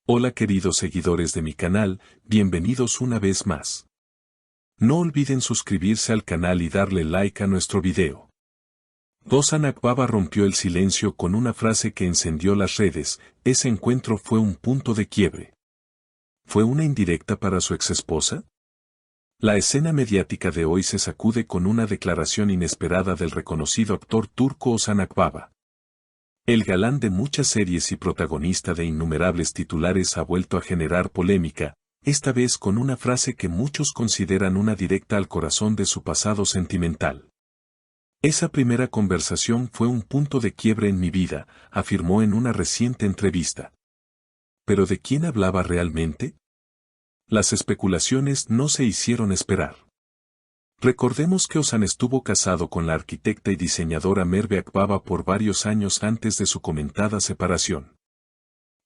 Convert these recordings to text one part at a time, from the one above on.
Hola queridos seguidores de mi canal, bienvenidos una vez más. No olviden suscribirse al canal y darle like a nuestro video. Ozan Akbaba rompió el silencio con una frase que encendió las redes. Ese encuentro fue un punto de quiebre. ¿Fue una indirecta para su exesposa? La escena mediática de hoy se sacude con una declaración inesperada del reconocido actor turco Ozan Akbaba. El galán de muchas series y protagonista de innumerables titulares ha vuelto a generar polémica, esta vez con una frase que muchos consideran una directa al corazón de su pasado sentimental. Esa primera conversación fue un punto de quiebre en mi vida, afirmó en una reciente entrevista. ¿Pero de quién hablaba realmente? Las especulaciones no se hicieron esperar. Recordemos que Ozan estuvo casado con la arquitecta y diseñadora Merve Akbaba por varios años antes de su comentada separación.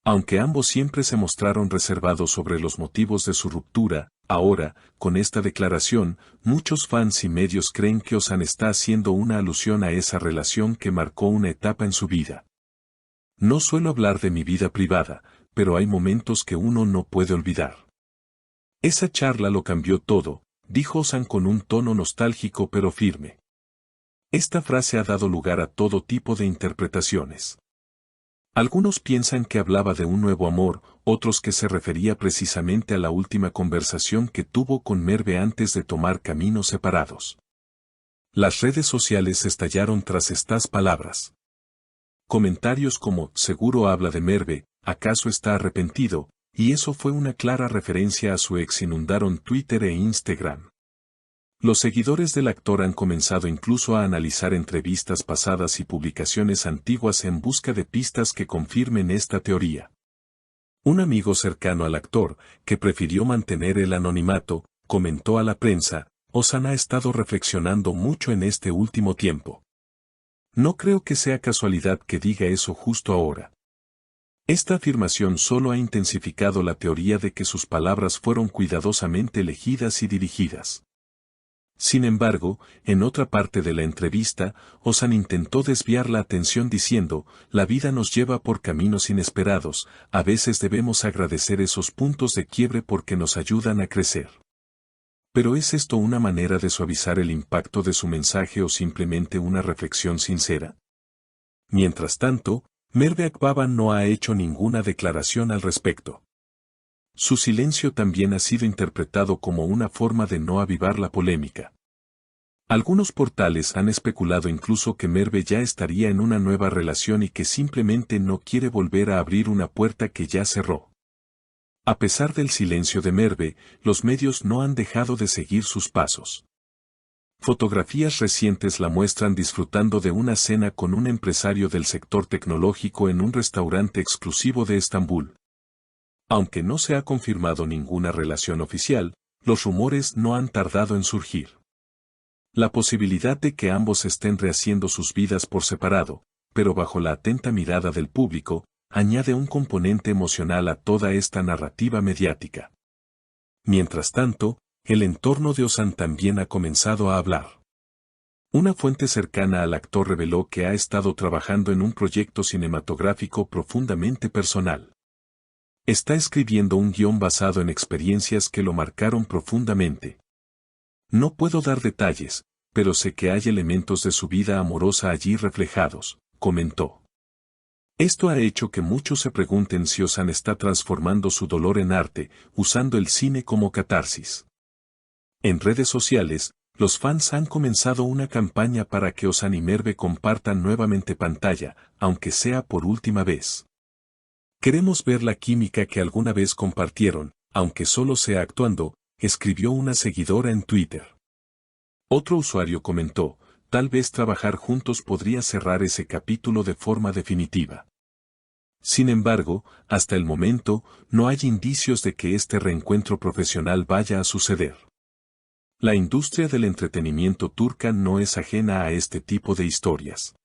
Aunque ambos siempre se mostraron reservados sobre los motivos de su ruptura, ahora, con esta declaración, muchos fans y medios creen que Ozan está haciendo una alusión a esa relación que marcó una etapa en su vida. No suelo hablar de mi vida privada, pero hay momentos que uno no puede olvidar. Esa charla lo cambió todo, dijo Ozan con un tono nostálgico pero firme. Esta frase ha dado lugar a todo tipo de interpretaciones. Algunos piensan que hablaba de un nuevo amor, otros que se refería precisamente a la última conversación que tuvo con Merve antes de tomar caminos separados. Las redes sociales estallaron tras estas palabras. Comentarios como, seguro habla de Merve, ¿acaso está arrepentido? Y eso fue una clara referencia a su ex, inundaron Twitter e Instagram. Los seguidores del actor han comenzado incluso a analizar entrevistas pasadas y publicaciones antiguas en busca de pistas que confirmen esta teoría. Un amigo cercano al actor, que prefirió mantener el anonimato, comentó a la prensa, Ozan ha estado reflexionando mucho en este último tiempo. No creo que sea casualidad que diga eso justo ahora. Esta afirmación solo ha intensificado la teoría de que sus palabras fueron cuidadosamente elegidas y dirigidas. Sin embargo, en otra parte de la entrevista, Ozan intentó desviar la atención diciendo, la vida nos lleva por caminos inesperados, a veces debemos agradecer esos puntos de quiebre porque nos ayudan a crecer. ¿Pero es esto una manera de suavizar el impacto de su mensaje o simplemente una reflexión sincera? Mientras tanto, Merve Akbaba no ha hecho ninguna declaración al respecto. Su silencio también ha sido interpretado como una forma de no avivar la polémica. Algunos portales han especulado incluso que Merve ya estaría en una nueva relación y que simplemente no quiere volver a abrir una puerta que ya cerró. A pesar del silencio de Merve, los medios no han dejado de seguir sus pasos. Fotografías recientes la muestran disfrutando de una cena con un empresario del sector tecnológico en un restaurante exclusivo de Estambul. Aunque no se ha confirmado ninguna relación oficial, los rumores no han tardado en surgir. La posibilidad de que ambos estén rehaciendo sus vidas por separado, pero bajo la atenta mirada del público, añade un componente emocional a toda esta narrativa mediática. Mientras tanto, el entorno de Ozan también ha comenzado a hablar. Una fuente cercana al actor reveló que ha estado trabajando en un proyecto cinematográfico profundamente personal. Está escribiendo un guión basado en experiencias que lo marcaron profundamente. No puedo dar detalles, pero sé que hay elementos de su vida amorosa allí reflejados, comentó. Esto ha hecho que muchos se pregunten si Ozan está transformando su dolor en arte, usando el cine como catarsis. En redes sociales, los fans han comenzado una campaña para que Ozan y Merve compartan nuevamente pantalla, aunque sea por última vez. Queremos ver la química que alguna vez compartieron, aunque solo sea actuando, escribió una seguidora en Twitter. Otro usuario comentó, tal vez trabajar juntos podría cerrar ese capítulo de forma definitiva. Sin embargo, hasta el momento, no hay indicios de que este reencuentro profesional vaya a suceder. La industria del entretenimiento turca no es ajena a este tipo de historias.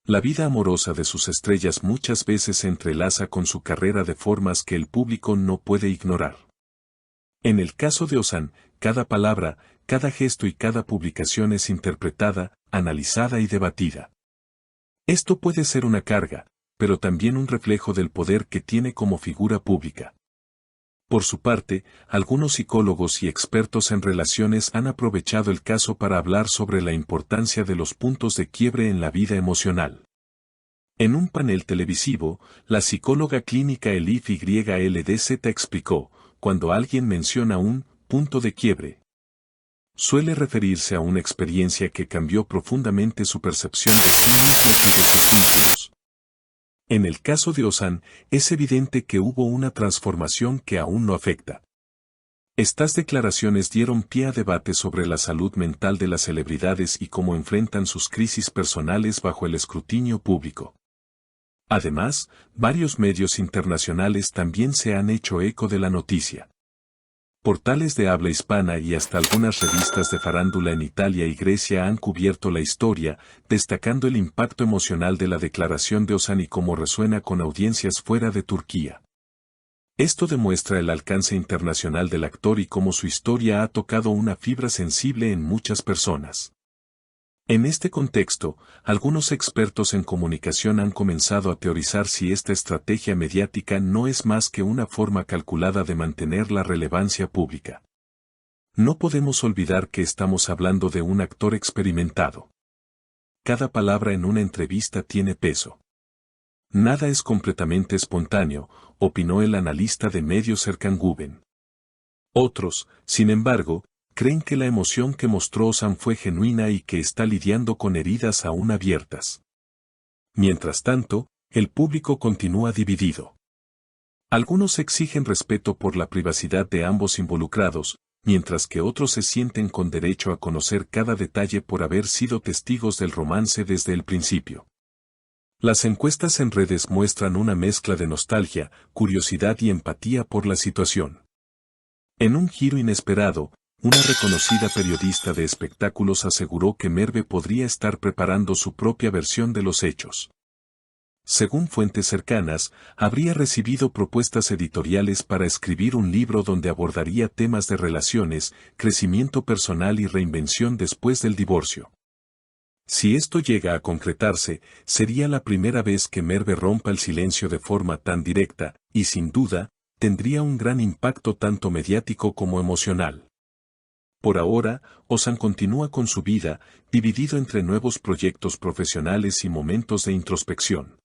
La vida amorosa de sus estrellas muchas veces se entrelaza con su carrera de formas que el público no puede ignorar. En el caso de Ozan, cada palabra, cada gesto y cada publicación es interpretada, analizada y debatida. Esto puede ser una carga, pero también un reflejo del poder que tiene como figura pública. Por su parte, algunos psicólogos y expertos en relaciones han aprovechado el caso para hablar sobre la importancia de los puntos de quiebre en la vida emocional. En un panel televisivo, la psicóloga clínica Elif YLDZ explicó, cuando alguien menciona un punto de quiebre, suele referirse a una experiencia que cambió profundamente su percepción de sí mismo y de sus vínculos. En el caso de Ozan, es evidente que hubo una transformación que aún no afecta. Estas declaraciones dieron pie a debate sobre la salud mental de las celebridades y cómo enfrentan sus crisis personales bajo el escrutinio público. Además, varios medios internacionales también se han hecho eco de la noticia. Portales de habla hispana y hasta algunas revistas de farándula en Italia y Grecia han cubierto la historia, destacando el impacto emocional de la declaración de Ozan y cómo resuena con audiencias fuera de Turquía. Esto demuestra el alcance internacional del actor y cómo su historia ha tocado una fibra sensible en muchas personas. En este contexto, algunos expertos en comunicación han comenzado a teorizar si esta estrategia mediática no es más que una forma calculada de mantener la relevancia pública. No podemos olvidar que estamos hablando de un actor experimentado. Cada palabra en una entrevista tiene peso. Nada es completamente espontáneo, opinó el analista de medios Serkan-Guben. Otros, sin embargo, creen que la emoción que mostró Ozan fue genuina y que está lidiando con heridas aún abiertas. Mientras tanto, el público continúa dividido. Algunos exigen respeto por la privacidad de ambos involucrados, mientras que otros se sienten con derecho a conocer cada detalle por haber sido testigos del romance desde el principio. Las encuestas en redes muestran una mezcla de nostalgia, curiosidad y empatía por la situación. En un giro inesperado, una reconocida periodista de espectáculos aseguró que Merve podría estar preparando su propia versión de los hechos. Según fuentes cercanas, habría recibido propuestas editoriales para escribir un libro donde abordaría temas de relaciones, crecimiento personal y reinvención después del divorcio. Si esto llega a concretarse, sería la primera vez que Merve rompa el silencio de forma tan directa, y sin duda, tendría un gran impacto tanto mediático como emocional. Por ahora, Ozan continúa con su vida, dividido entre nuevos proyectos profesionales y momentos de introspección.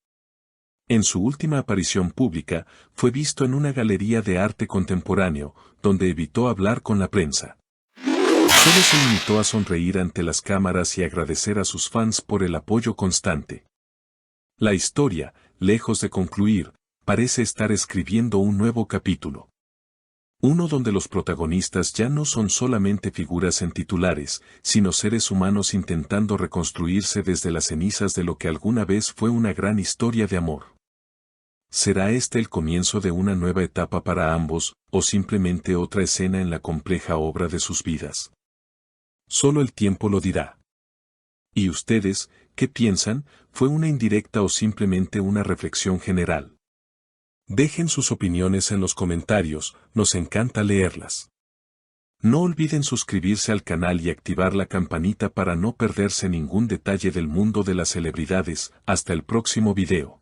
En su última aparición pública, fue visto en una galería de arte contemporáneo, donde evitó hablar con la prensa. Solo se limitó a sonreír ante las cámaras y agradecer a sus fans por el apoyo constante. La historia, lejos de concluir, parece estar escribiendo un nuevo capítulo. Uno donde los protagonistas ya no son solamente figuras en titulares, sino seres humanos intentando reconstruirse desde las cenizas de lo que alguna vez fue una gran historia de amor. ¿Será este el comienzo de una nueva etapa para ambos, o simplemente otra escena en la compleja obra de sus vidas? Solo el tiempo lo dirá. ¿Y ustedes, qué piensan? ¿Fue una indirecta o simplemente una reflexión general? Dejen sus opiniones en los comentarios, nos encanta leerlas. No olviden suscribirse al canal y activar la campanita para no perderse ningún detalle del mundo de las celebridades. Hasta el próximo video.